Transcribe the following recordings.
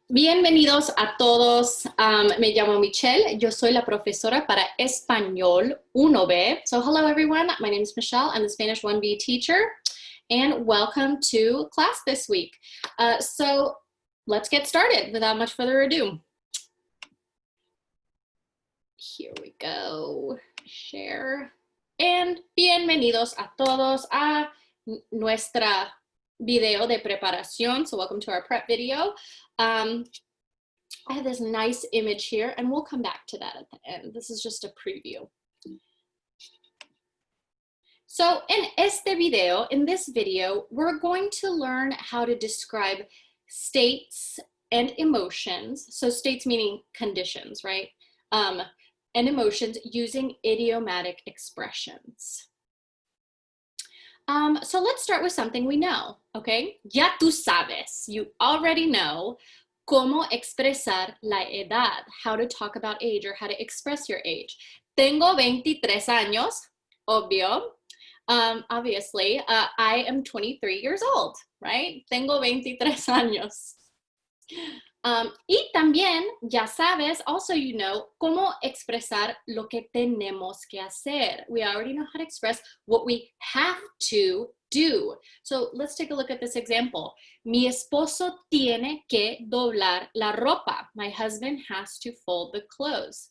Bienvenidos a todos. Me llamo Michelle. Yo soy la profesora para Español 1B. So hello everyone. My name is Michelle. I'm the Spanish 1B teacher. And welcome to class this week. So let's get started without much further ado. Here we go. Share. And bienvenidos a todos a nuestra video de preparación. So welcome to our prep video. I have this nice image here, and we'll come back to that at the end. This is just a preview. So in this video, we're going to learn how to describe states and emotions. So states meaning conditions, right? And emotions using idiomatic expressions. So let's start with something we know, okay? Ya tú sabes, you already know cómo expresar la edad, how to talk about age or how to express your age. Tengo 23 años, obvio. Obviously, I am 23 years old, right? Tengo 23 años. Y también, ya sabes, also you know, cómo expresar lo que tenemos que hacer. We already know how to express what we have to do. So let's take a look at this example. Mi esposo tiene que doblar la ropa. My husband has to fold the clothes.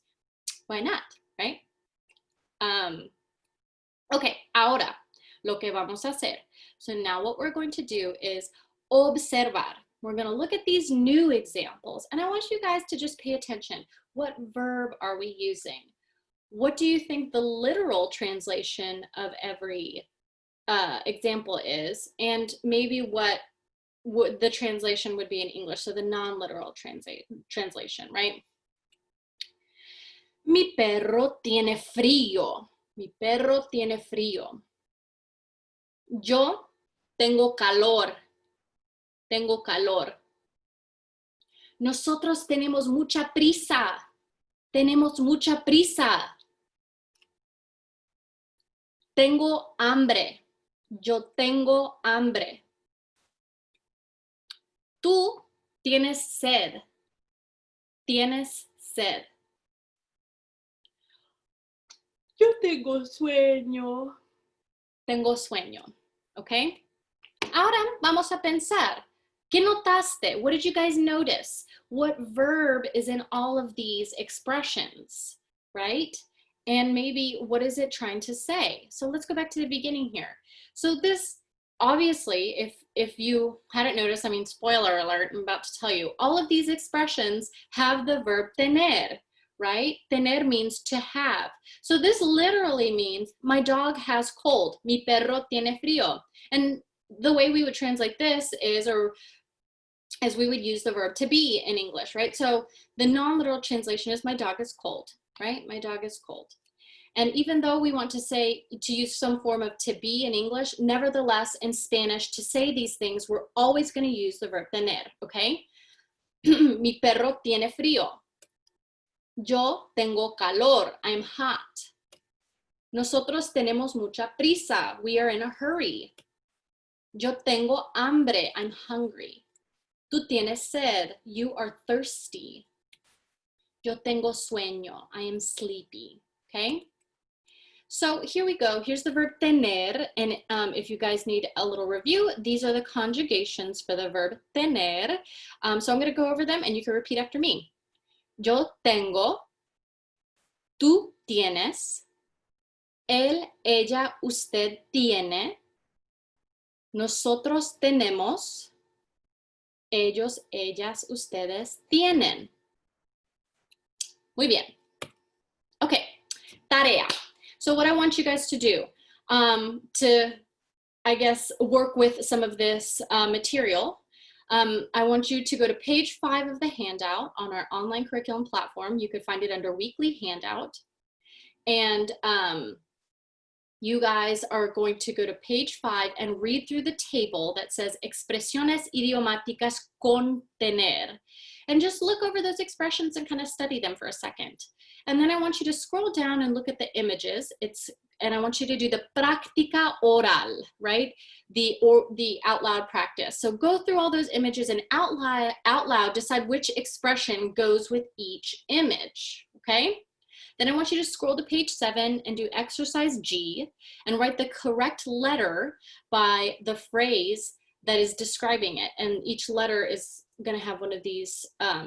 Why not, right? Okay, ahora, lo que vamos a hacer. So now what we're going to do is observar. We're going to look at these new examples, and I want you guys to just pay attention. What verb are we using? What do you think the literal translation of every example is? And maybe what the translation would be in English, so the non-literal translation, right? Mi perro tiene frío. Mi perro tiene frío. Yo tengo calor. Tengo calor. Nosotros tenemos mucha prisa. Tenemos mucha prisa. Tengo hambre. Yo tengo hambre. Tú tienes sed. Tienes sed. Yo tengo sueño. Tengo sueño. Okay? Ahora vamos a pensar. ¿Qué notaste? What did you guys notice? What verb is in all of these expressions, right? And maybe what is it trying to say? So let's go back to the beginning here. So this, obviously, if you hadn't noticed, I mean, spoiler alert, I'm about to tell you, all of these expressions have the verb tener, right? Tener means to have. So this literally means my dog has cold. Mi perro tiene frío. And the way we would translate this is, or as we would use the verb to be in English, right? So the non-literal translation is my dog is cold, right? My dog is cold. And even though we want to say, to use some form of to be in English, nevertheless, in Spanish, to say these things, we're always going to use the verb tener, okay? Mi perro tiene frío. Yo tengo calor. I'm hot. Nosotros tenemos mucha prisa. We are in a hurry. Yo tengo hambre. I'm hungry. Tú tienes sed. You are thirsty. Yo tengo sueño. I am sleepy. Okay? So here we go. Here's the verb tener. And if you guys need a little review, these are the conjugations for the verb tener. So I'm going to go over them and you can repeat after me. Yo tengo. Tú tienes. Él, ella, usted tiene. Nosotros tenemos. Ellos, ellas, ustedes tienen. Muy bien. Okay, tarea. So what I want you guys to do to, I guess, work with some of this material, I want you to go to page 5 of the handout on our online curriculum platform. You could find it under weekly handout. And you guys are going to go to page 5 and read through the table that says Expresiones idiomáticas con tener. And just look over those expressions and kind of study them for a second. And then I want you to scroll down and look at the images. It's and I want you to do the práctica oral, right? The out loud practice. So go through all those images and out loud decide which expression goes with each image, okay? Then I want you to scroll to page 7 and do exercise G and write the correct letter by the phrase that is describing it. And each letter is going to have one of these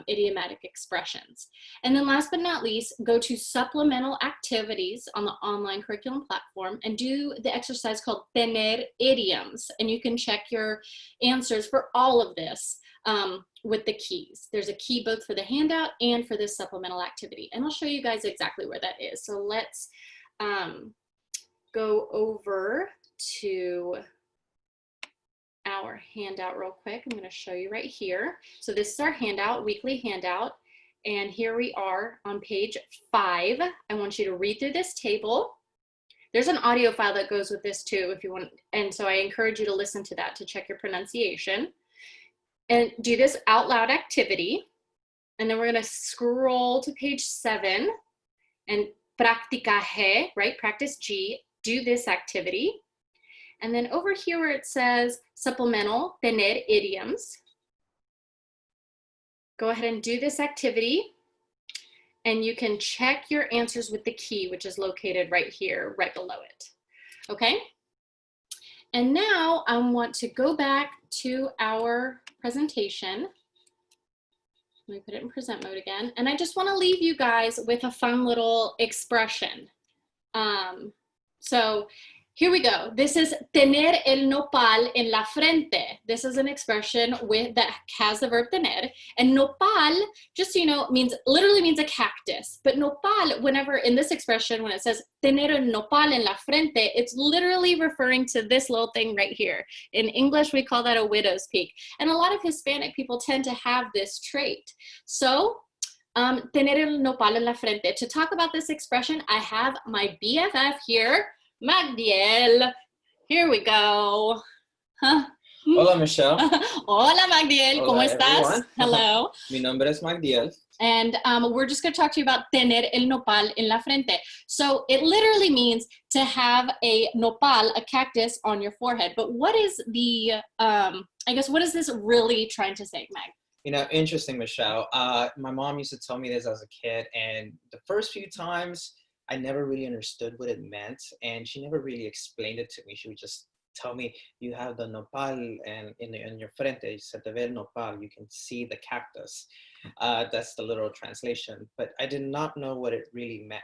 idiomatic expressions. And then last but not least, go to supplemental activities on the online curriculum platform and do the exercise called tener idioms. And you can check your answers for all of this with the keys. There's a key both for the handout and for this supplemental activity. And I'll show you guys exactly where that is. So let's go over to our handout real quick. I'm going to show you right here. So this is our handout, weekly handout. And here we are on page 5. I want you to read through this table. There's an audio file that goes with this too if you want. And so I encourage you to listen to that to check your pronunciation. And do this out loud activity. And then we're going to scroll to page 7 and practica G, right? Practice G, do this activity. And then over here where it says supplemental, tener idioms, go ahead and do this activity. And you can check your answers with the key, which is located right here, right below it. Okay? And now I want to go back to our presentation. Let me put it in present mode again. And I just want to leave you guys with a fun little expression. So here we go. This is tener el nopal en la frente. This is an expression that has the verb tener. And nopal, just so you know, literally means a cactus. But nopal, whenever in this expression, when it says tener el nopal en la frente, it's literally referring to this little thing right here. In English, we call that a widow's peak. And a lot of Hispanic people tend to have this trait. So, tener el nopal en la frente. To talk about this expression, I have my BFF here, Magdiel. Here we go. Huh? Hola, Michelle. Hola, Magdiel. Hola, ¿Cómo estás? everyone. Hello. Mi nombre es Magdiel. And we're just going to talk to you about tener el nopal en la frente. So it literally means to have a nopal, a cactus, on your forehead. But what is the, what is this really trying to say, Mag? You know, interesting, Michelle. My mom used to tell me this as a kid, and the first few times, I never really understood what it meant, and she never really explained it to me. She would just tell me, you have the nopal and in your frente, se te ve el nopal, you can see the cactus. That's the literal translation, but I did not know what it really meant.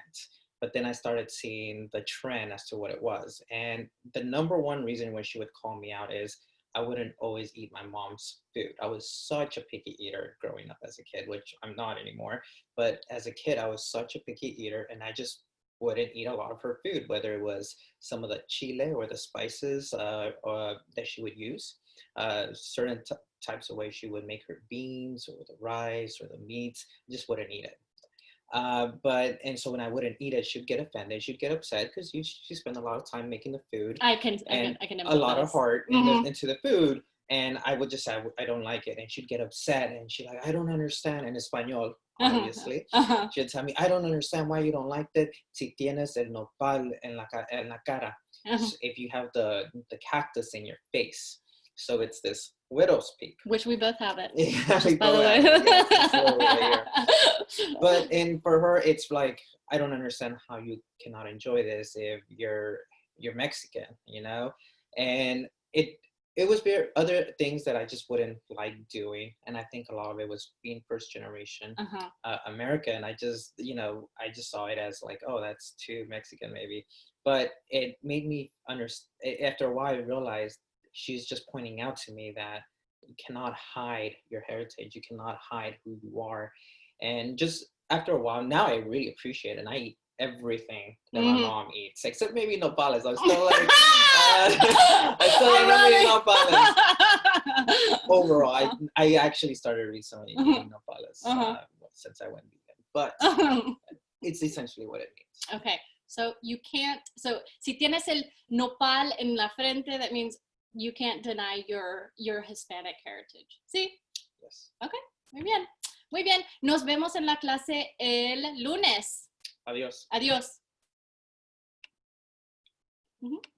But then I started seeing the trend as to what it was. And the number one reason why she would call me out is I wouldn't always eat my mom's food. I was such a picky eater growing up as a kid, which I'm not anymore. But as a kid, I was such a picky eater, and I just wouldn't eat a lot of her food, whether it was some of the chile or the spices that she would use, certain types of ways she would make her beans or the rice or the meats, just wouldn't eat it. And so when I wouldn't eat it, she'd get offended, she'd get upset because she spent a lot of time making the food. I can a lot of heart into the food. And I would just say, I don't like it. And she'd get upset and she'd like, I don't understand, in Espanol, obviously. She'd tell me, I don't understand why you don't like it. Si tienes el nopal en la cara. So if you have the cactus in your face. So it's this widow's peak. Which we both have it. Yeah, just by the way. But for her, it's like, I don't understand how you cannot enjoy this if you're Mexican, you know? And it was other things that I just wouldn't like doing. And I think a lot of it was being first generation American. I just saw it as like, oh, that's too Mexican maybe. But it made me understand. After a while, I realized she's just pointing out to me that you cannot hide your heritage. You cannot hide who you are. And just after a while, now I really appreciate it. And I eat everything that my mom eats, except maybe nopales. I'm still like, I still don't know nopales. Overall, I actually started recently eating nopales since I went vegan. But it's essentially what it means. Okay, so you can't, si tienes el nopal en la frente, that means you can't deny your Hispanic heritage. ¿Sí? Yes. Okay, muy bien. Muy bien. Nos vemos en la clase el lunes. Adiós. Adiós. Mhm.